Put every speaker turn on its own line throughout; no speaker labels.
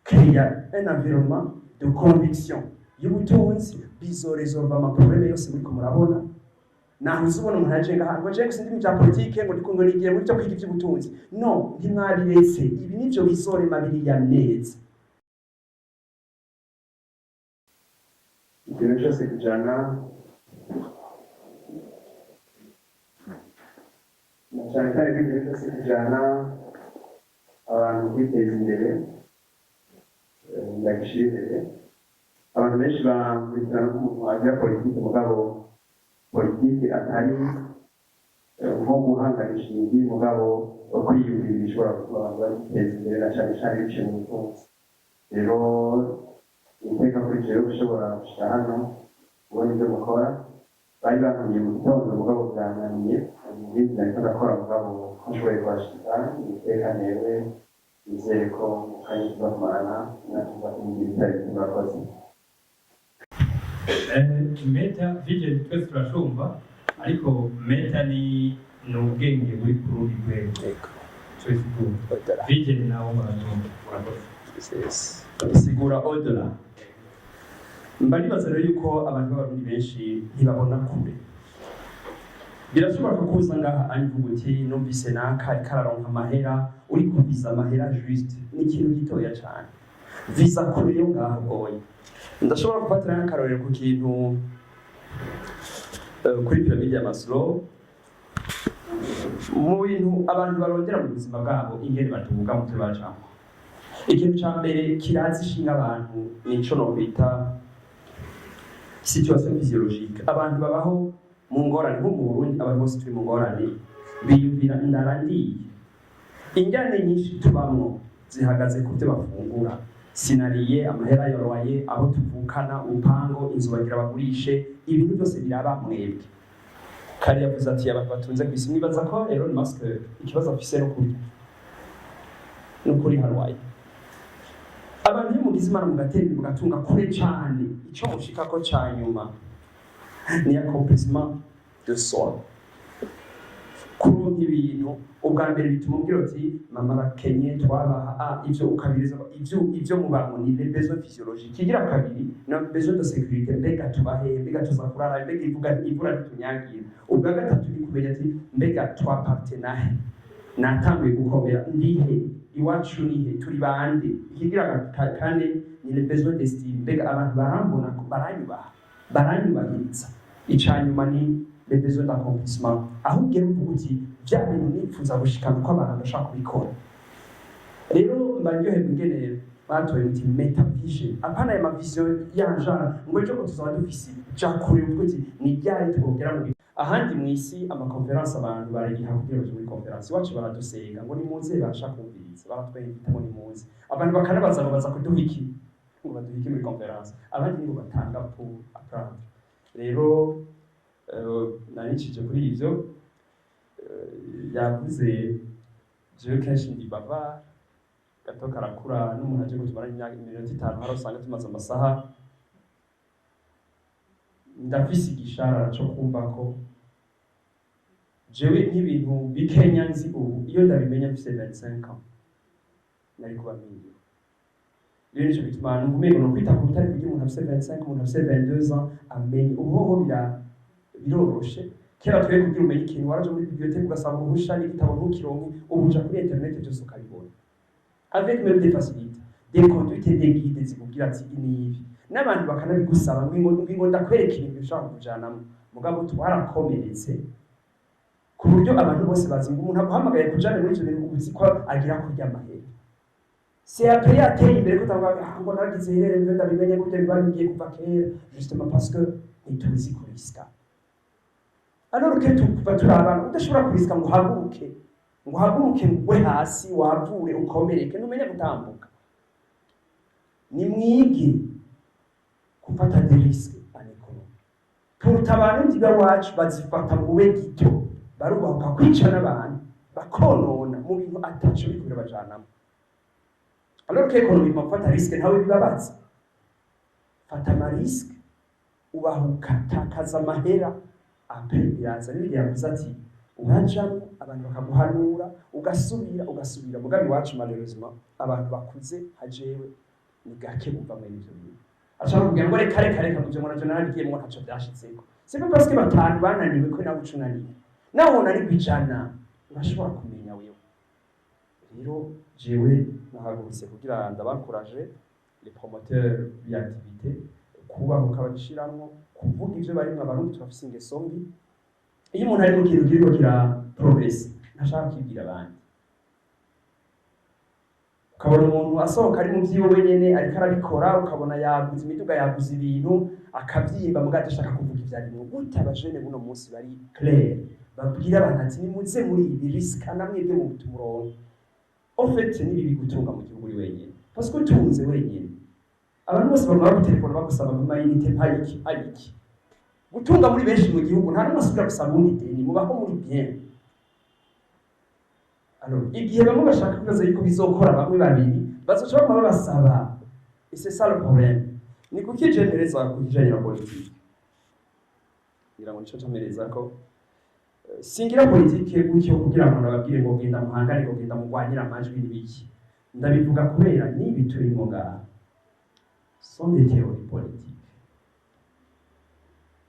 créer un environnement de conviction y'ubutunzi bizoresolva amaprobleme yose muriko murabona. Naho uzubona umuntu aje ngaha ngo je sindi mu bya politike ngo ndiko ngo nigiye muri cyo kwiga iby'ubutunzi. No, ntimwabiretse. Ibi nivyo bizorema biriya neza. Ikintu cyose kujana na cyane cyane ikintu cyose kujana abantu kwiteza imbere ndagishirire. Abantu benshi bakurikirana umuntu agira politike mugabo politike atari nko guhanganisha indi mugabo kwiyumvira ishobora kuba abantu bagiteza imbere na cyane cyane biciye mu butunzi. Rero iteka kuri jewe ushobora gushika hano ubona ibyo mukora bari bantumiye mu gitondo mugabo bwananiye ibindi nariko ndakora mugabo nshoboye kuhashika iteka newe nizere ko mukanya tuzamarana natuza kugira itari murakoze.
Meta vision twese turashumva ariko meta ni ubwenge buri ku rundi rwego twese twumva vision nawo murakoze
isigura odora. Mbaribaza rero yuko abantu b'abarundi benshi ntibabona kure. Birashobora kukuza ngaha anyivuga uti numvise naka ariko araronka amahera uri kuviza amahera juste ni ikintu gitoya cyane. Visa kure yo ngaha goye. Ndashobora gufatira n'akarorero ku kintu kuri piramide ya Maslow. Mu bintu abantu barondera mu buzima bwabo ingene batuvuga mu tubajamo. Ikintu cya mbere kirazi ishinga abantu nico no kwita situation physiologique. Abantu babaho mu ngorane nko mu Burundi, abantu bose turi mu ngorane biyumvira ndarandiye. Injyane nyinshi tubamwo zihagaze ku byo bafungura. Sinariye amahera yoroye aho tuvukana upango inzu bagira bagurishe ibintu byose biraba mwebwe. Kari yavuze ati abantu batunze ku isi nibaza ko Elon Musk ikibazo afise no kuri harwaye. Abantu iyo mugize imana mugatera mugatunga kure cyane icyo mushika ko cyanyuma ni accomplissement de soi. Kuronka ibintu ubwa mbere bituma ubwira uti mama rakenye twabaha ivyo ukabiriza ivyo mubango ni les besoins physiologiques. Kigira kabiri na besoin de sécurité mbega tubahe mbega tuzakurara mbega ivuga ivura ritunyagira. Ubwa gatatu ni kumenya ati mbega twapartenaire natanguye gukomera ndihe iwacu nihe turi bande. Kigira kane ni les besoins d'estime mbega abantu barambona baranyubahiriza. Icanyuma ni les besoins d'accomplissement aho ugera uvuga uti bya bintu nipfuza gushikana ko abantu bashaka kubikora. Rero mbaryoherwa ingene batoye uti meta vision apana ya mavision yanjara ngo ejo tuzaba dufise cyakure uvuga uti ni ryari twogera mu ahandi mu isi amakonferanse abantu baragiha kugira ngo muri konferanse wacu baradusenga ngo nimuze bashaka kumviriza baratwenda ngo nimuze abantu bakanabaza ngo baza kuduha iki ngo baduha iki muri konferanse abandi nibo batanga pour apprendre. Rero nanicije kuri ivyo yavuze jewe kenshi ndi bava gato karakura n'umuntu aje gutwara imyaka 5 hari usanga tumaze amasaha ndafise igishara cyo kumva ko jewe nk'ibintu bikenya nzi ubu iyo ndabimenya mfise 25 ans nari kuba mindi. Rero nico bituma ngumego no kwita ku mutari kugira umuntu afise 25 umuntu afise 22 ans amenye uhoho biroroshe. Kera twe kugira umenye ikintu waraje muri bibliothèque ugasanga uruhusha n'igitabo ntukironke ubuja kuri internet byose ukabibona avec même des facilités des conduites et des guides zikubwira ati nibi n'abantu bakanabigusaba ngo ndakwereka ibintu bishaka kujanamo mugabo twarakomeretse ku buryo abantu bose bazi ngo umuntu aguhamagaye kujana muri icyo bintu ubuzi ko agira kurya amahera. C'est après ateye imbere ko tavuga ngo naragize herere ndio ndabimenye gute bibagiye kuva kera justement parce que ituzi kuriska. Alors que tuva turabana udashobora kuriska ngo haguruke ngwe hasi wavure ukomereke numenye gutambuka. Ni mwige gufata des risques anekolo. Pour abantu ndiba wacu bazifata mu we gito barubahuka kwica n'abantu bakonona mu bintu ataco bikure bajanamo. Alors que ekonomi mafata risque ntawe bibabaza. Fata ma risque ubahuka takaza mahera apre biraza n'ibyo yavuze ati urajamo abantu bakaguhanura ugasubira mugabi wacu malheureusement abantu bakuze hajewe ni gake bumva muri ivyo bintu ashobora kugira ngo reka muvyo ngo navyo narabigiyemwo ntaco vyashitseko c'est pas parce que batanu bananiwe ko nawe ucunaniwe naho nari kwijana urashobora kumenya wewe rero jewe nahagurutse kugira ndabakuraje les promoteurs b'activité kubahuka babishiramwo kuvuga ivyo barimwo abarundi turafise ingeso mbi iyo umuntu ari mu kintu kiriko kira progress ntashaka kwibwira abandi ukabona umuntu asohoka ari mu vyiwe wenyene ariko arabikora ukabona yaguze imiduga yaguze ibintu akavyimba mugabo adashaka kuvuga ivyo arimwo gute abajene buno munsi bari clair babwira abantu ati nimuze muri ibi risika namwebwe mu tumurongo en fait ni bibi gutunga mu gihugu wenyene parce que utunze wenyene abantu bose bamara gutelefona bagusaba mu mayinite mpayiki gutunga muri benshi mu gihugu nta n'umwe asubira gusaba undi deni mubaho muri bien alors igihe bamwe bashaka kubaza yuko bizokora bamwe babiri bazoca bamwe babasaba et c'est ça le problème ni kuki jenereza kujanye na politique ngira ngo nico camereza ko singira politique gutyo kugira ngo nababwire ngo genda muhangane ngo genda mugwanyira amajwi n'ibiki ndabivuga kubera nibi turimo ngaha sont des théories politiques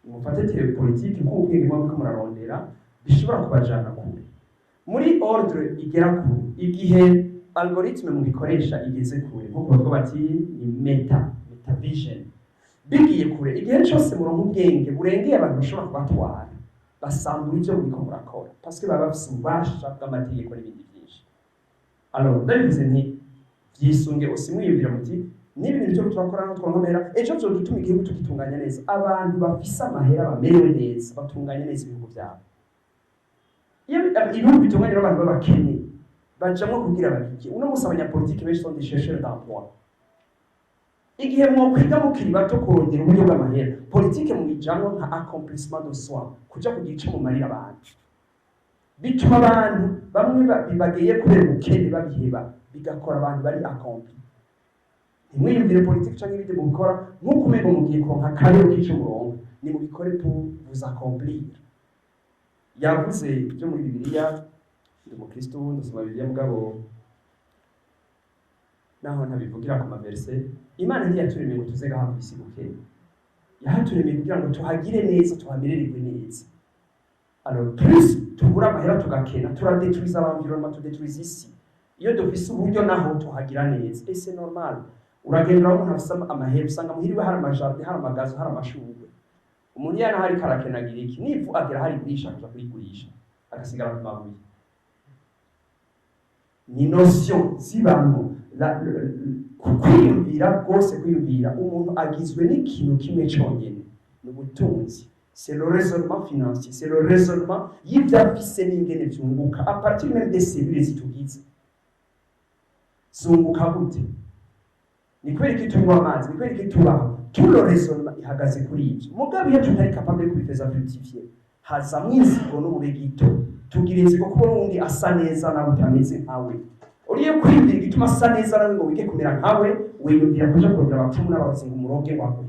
mufate théorie politique nk'ubwenge mwabiko murarondera bishobora kubajana kure muri ordre igera kure igihe algoritme mu bikoresha igeze kure nko kuvuga bati ni meta vision bigiye kure igihe cyose murongo ubwenge burengeye abantu bashobora kubatwara basambura ivyo muriko murakora parce que baba bafise ububasha bw'amategeko n'ibindi byinshi alors ndabivuze nti vyisunge usimwiyumvira muti nibi bintu byo turakora no twongomera ejo byo dutuma igihugu tukitunganya neza abantu bafise amahera bamerewe neza batunganya neza ibihugu byabo iyo ibihugu bitunganya n'abantu b'abakene bajamwo kugira babiki uno musi abanyapolitiki benshi sont des chercheurs d'emploi igihe mwokwiga mukiri bato kurondera uburyo bw'amahera politike mwijamwo nka accomplissement de soi kuja kugira ico mumarira abantu bituma abantu bamwe bibageye kubera ubukene babiheba bigakora abantu bari accompli ntimwiyumvire politike canke ibindi mubikora nk'uko umego mugiye kuronka akarere k'ico murongo ni mubikore pour vous accomplir yavuze byo muri bibiliya ndi umukristo ndasoma bibiliya mugabo naho ntabivugira ku maverse imana ntiyaturemeye ngo tuze gaha kwisi gukene yahaturemeye kugira ngo tuhagire neza tuhamerererwe neza alors plus tubura amahera tugakena turadetruiza l'environnement tudetruiza isi iyo dufise uburyo naho tuhagira neza et c'est normal uragendera aho umuntu afise amahera usanga muhiriwe hari amajardin hari amagazo hari amashurwe umuntu yana hari karakenagira iki nivu agera hari gurisha kuja kurigurisha agasigara ku mabuye ni notion zibamo kwiyumvira rwose kwiyumvira umuntu agizwe n'ikintu kimwe cyonyine ni ubutunzi c'est le raisonnement financier c'est le raisonnement y'ivyo afise n'ingene vyunguka à partir même des cellules zitugize zunguka gute ni kubera iki tunywa amazi ni kubera iki tubaho tout le raisonnement ihagaze kuri ivyo mugabo iyo tutari capable de kubifeza fructifier hazamwo inzigo n'ububegito tugira inzigo kubona uwundi asa neza nawe utameze nkawe uriye kwiyumvira igituma asa neza nawe ngo wige kumera nkawe wiyumvira kuja kurondera abapfumu n'abarozi ngo umuroge wawe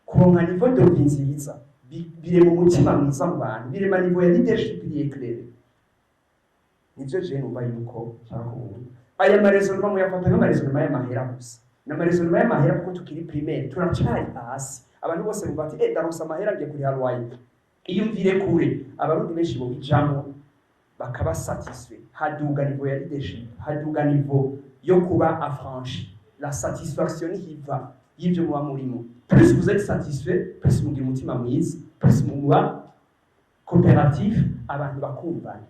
kuronka niveau de vie nziza bire mu mutima mwiza mu bantu birema niveau ya leadership y'eclaire nivyo je numva yuko nshaka kuvuga aya marezonement muyafata nk'amarezonement y'amahera gusa n'amarezonement y'amahera kuko tukiri primaire turacari hasi abantu bose bumva ati daronsa amahera ngiye kuri Hawaii iyumvire kure abarundi benshi bo bijamwo bakaba satisfait haduga niveau ya leadership haduga niveau yo kuba affranchi la satisfaction hiva y'ivyo muba murimo plus vous êtes satisfait plus mugira umutima mwiza plus muba coopératif abantu bakumvana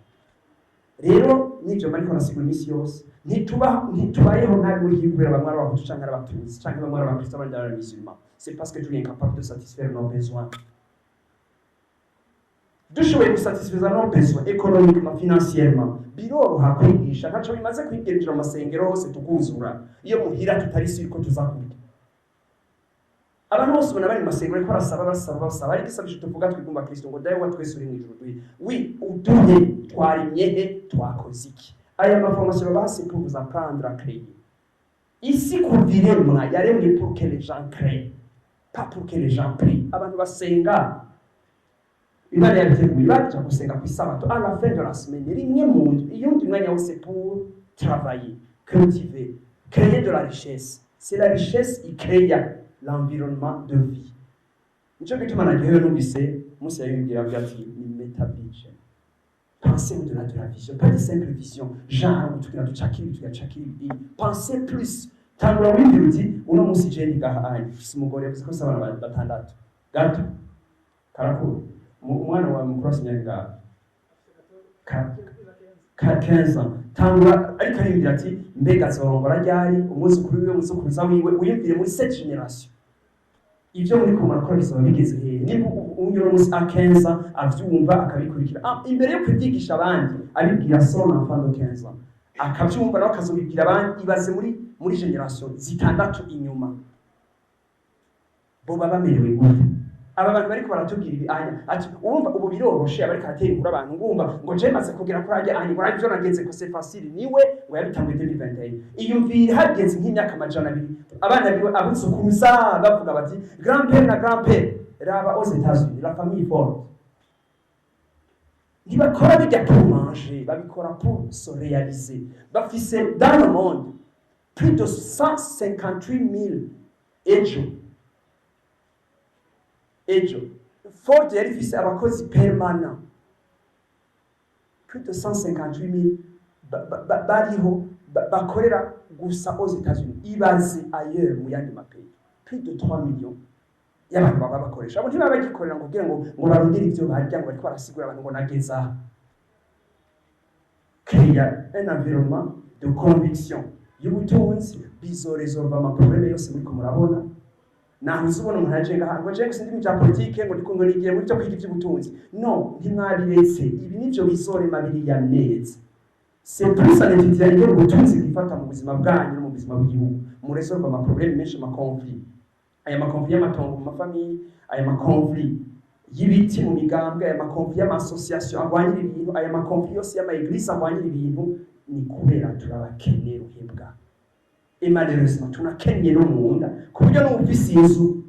rero nivyo bariko nasigura imisi yose ntitubayeho nabi muri hibwira bamwe abahutu canke abatutsi canke bamwe abakristo abandi musulmans c'est parce que tu es incapable de satisfaire nos besoins dushoboye gusatisfiza nos besoins économiquement financièrement biroroha kwigisha ntaco bimaze kwigerera amasengero hose tukuzura iyo muhira tutari siri ko tuzakurya abantu bose ubona bari mu masengero ariko barasaba ariko isabisho tuvuga twigumba Kristo ngo dawe wa twese uri mu ijuru duhe oui uduhe twarimye he twakoze iki aya maformation basi pour vous apprendre à créer ici kuviremwa yaremwe pour que les gens créent pas pour que les gens prient abantu basenga Imana yabiteguye baje gusenga ku isabato à la fin de la semaine rimwe mu ndwi iyo ndi mwanya wose pour travailler cultiver créer de la richesse. C'est la richesse qui crée l'environnement de vie. Nico gituma nagiyeyo numvise Musa yiyumvira avuga ati ni meta vision. Pensez au-delà de la vision, pas de simple vision. Genre, tugira ducakiri, pensez plus. Tangura wiyumvira uti uno munsi je ndigaha ufise umugore yavuze ko abana batandatu. Gato. Karakuru. Umwana wa mukuru asinyaga 15 ans. Tangura ariko yiyumvira ati mbega azorongora ryari umuzukuru wiwe umuzukuruza wiwe wiyumvire muri cette génération. Ivyo muri ko murakora bizaba bigeze hehe nimba unyura munsi akenza avyumva akabikurikira imbere yo kwigisha abandi abibwira son enfant de 15 ans akavyumva nawe akazobibwira abandi ibaze muri generation zitandatu inyuma bo baba bamerewe gute aba bantu bariko baratubwira ibi anya ati urumva ubu biroroshe abariko atera inkuru abantu ngumva ngo je maze kugira kuri ajya anya ngo ivyo nagenze ko c'est facile niwe ngo yabitanguye 2021 iyumvira hageze nk'imyaka amajana 2 abana biwe abuzukuruza bavuga bati grand-père na grand-père raba aux États-Unis la famille forte ntibakora bijya pour manger babikora pour se réaliser bafise dans le monde plus de 158 000 ejo Ford yari ifise abakozi permanent plus de 158 000 bariho bakorera gusa aux États-Unis ibaze ailleurs mu yandi mapayi plus de 3 millions y'abantu baba bakoresha abo ntibaba bagikorera ngo kugira ngo barondere ivyo barya ngo bariko barasigura abantu ngo nageza créer un environnement de conviction y'ubutunzi bizoresolva amaproblème yose muriko murabona naho uzubona umuntu ajenga ngo je gusa ndimi bya politique ngo ndiko ngo nigiye muri cyo kwiga ivy'ubutunzi no ntimwabiretse ibi nivyo bizorema biriya neza c'est plus un étudiant y'ubutunzi gifata mu buzima bwanyu no mu buzima bw'igihugu mu resolve amaproblème menshi amakonflit aya makonflit y'amatongo mu mafamille aya makonflit y'ibiti mu migambwe aya makonflit y'amasociation agwanyira ibintu aya makonflit yose y'amaeglise agwanyira ibintu ni kubera turabakene ruhebwa et malheureusement tunakenye no munda ku buryo no mufise inzu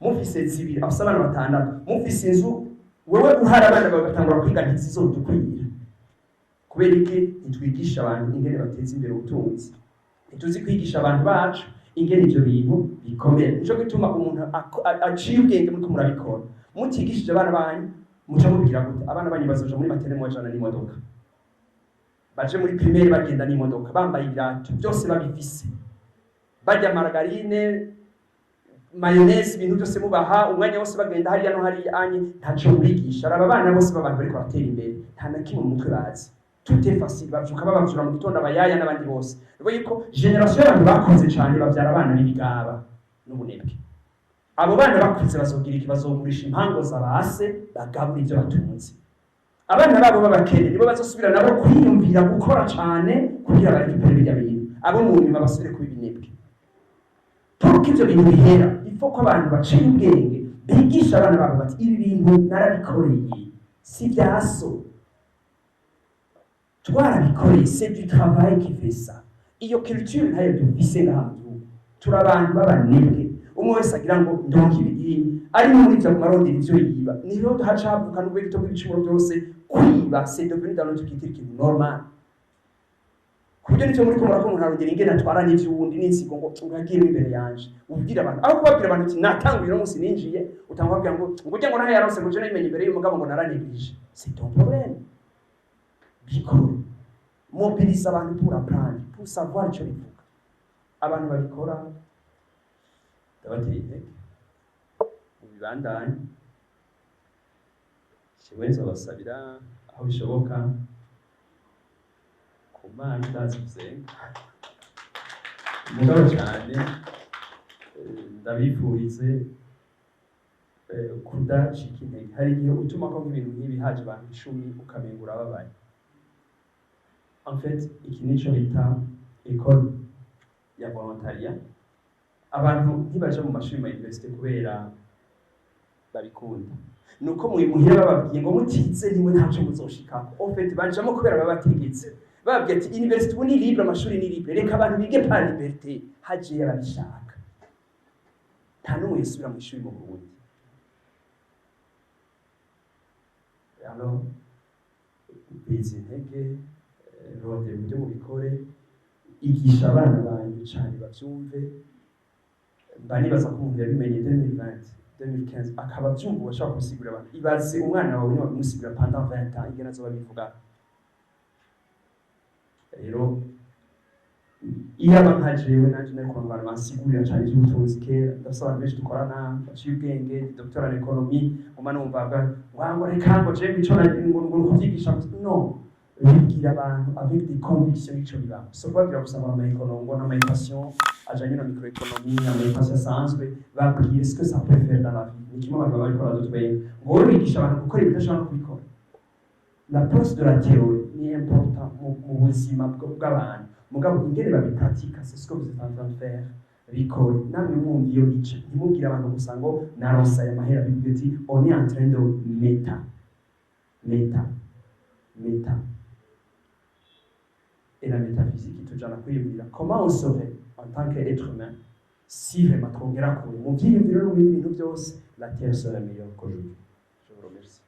mufise zibiri afise abana batandatu mufise inzu wewe uhara abana bagatangura kwiga ntizizodukwira kubera iki ntitwigisha abantu ingene bateza imbere ubutunzi ntituzi kwigisha abantu bacu ingene ivyo bintu bikomeye nico gituma umuntu aciye ubwenge muri kumurabikora mutigishije abana banyu muca mubigira gute abana banyu bazoja muri materne mwajana n'imodoka baje muri primaire bagenda n'imodoka bambaye ibirato byose babifise bajya margarine mayonnaise ibintu byose mubaha umwanya wose bagenda hariya no hariya anye ntaco mubigisha aba bana bose babantu bariko batera imbere nta na kimwe mu mutwe bazi tout est facile bavyuka babavura mu gitondo abayaya n'abandi bose rero yuko generation y'abantu bakunze cyane bavyara abana n'ibigaba n'ubunebwe abo bana bakuze bazogira ikibazo gurisha impango zabase bagabura ivyo batunze abana babo babakene nibo bazosubira nabo kwiyumvira gukora cyane kugira bareke birya bintu abo mu nyuma basubire kuba ibinebwe tuko ivyo bintu bihera ifo ko abantu baciye ubwenge bigisha abana babo bati ibi bintu narabikoreye si byaso twarabikoreye c'est du travail qui fait ça iyo culture ntayo dufise ngaho turabantu babanebwe umwe wese agira ngo ndonke ibintu ari muri byo marondera ivyo yiba niho haca havuka n'ubwo gito bw'ibicumuro byose kwiba c'est devenu dans notre culture qui est normal kubyo nicyo muri kumura ko umuntu arondera ingene atwara n'ivyo wundi n'insigo ngo uragiye imbere yanje ubwira abantu aho kubabwira abantu ati natanguye no munsi ninjiye utangwa ngo ujye ngo naho yarose ngo je nayimenye imbere y'umugabo ngo naraneglige c'est ton problème bikora mobiliser abantu pour apprendre pour savoir icyo bivuga abantu babikora ndabateye ubibandanye kiwenza basabira aho bishoboka ku mana ndazi kuzenga mugabo cyane ndabifurize kudacika intege hari igihe utuma ko nk'ibintu nk'ibi haje abantu 10 ukamengura ababaye en fait iki nico bita école ya volontariat abantu ntibaje mu mashuri ma université kubera babikunda nuko muhira bababwiye ngo mutize nimwe ntaco muzoshikako en fait bajamo kubera babategetse bababwiye ati université ubu ni libre amashuri ni libre reka abantu bige par liberté haje yarabishaka nta n'umwe yisubira mu ishuri mu Burundi alors bizi intege rode byo mubikore igisha abana banyu cyane babyumve. Mba nibaza ko umuntu yabimenye 2020 2015 akaba abyumva uwashaka kubisigurira abantu. Ibaze umwana wawe niba umusigurira pendant 20 ans ingene azoba bivuga. Rero iyo aba nka jewe nanje nari ku bantu bansigurira cyane iby'ubutunzi kera, ndafise abantu benshi dukorana baciye ubwenge, ni docteur en économie, umwana wumvaga ngo reka ngo jewe ico ngo kuvyigisha no, bigira abantu avec des convictions ico bibamo. So babwira gusa ngo ama-économie n'ama-équation ajanye na microéconomie, ama-équation asanzwe, babwire ce que ça peut faire dans la vie. Ni kimwe abantu baba bariko baradutwenga ngo wowe wigisha abantu gukora ibidashobora no kubikora. La place de la théorie ni important mu buzima bw'abantu. Mugabo ingene babikatika, c'est ce que vous êtes en train de faire. Bikore namwe mwumva iyo bice, ntimubwire abantu gusa ngo naronse aya mahera, bivuga ati on est en train de méta. Et la métaphysique itujana kwiyumvira comment on serait en tant qu'être humain si vraiment twongera kure mu byiyumviro no mu bindi bintu byose, la terre serait meilleure qu'aujourd'hui. Je vous remercie.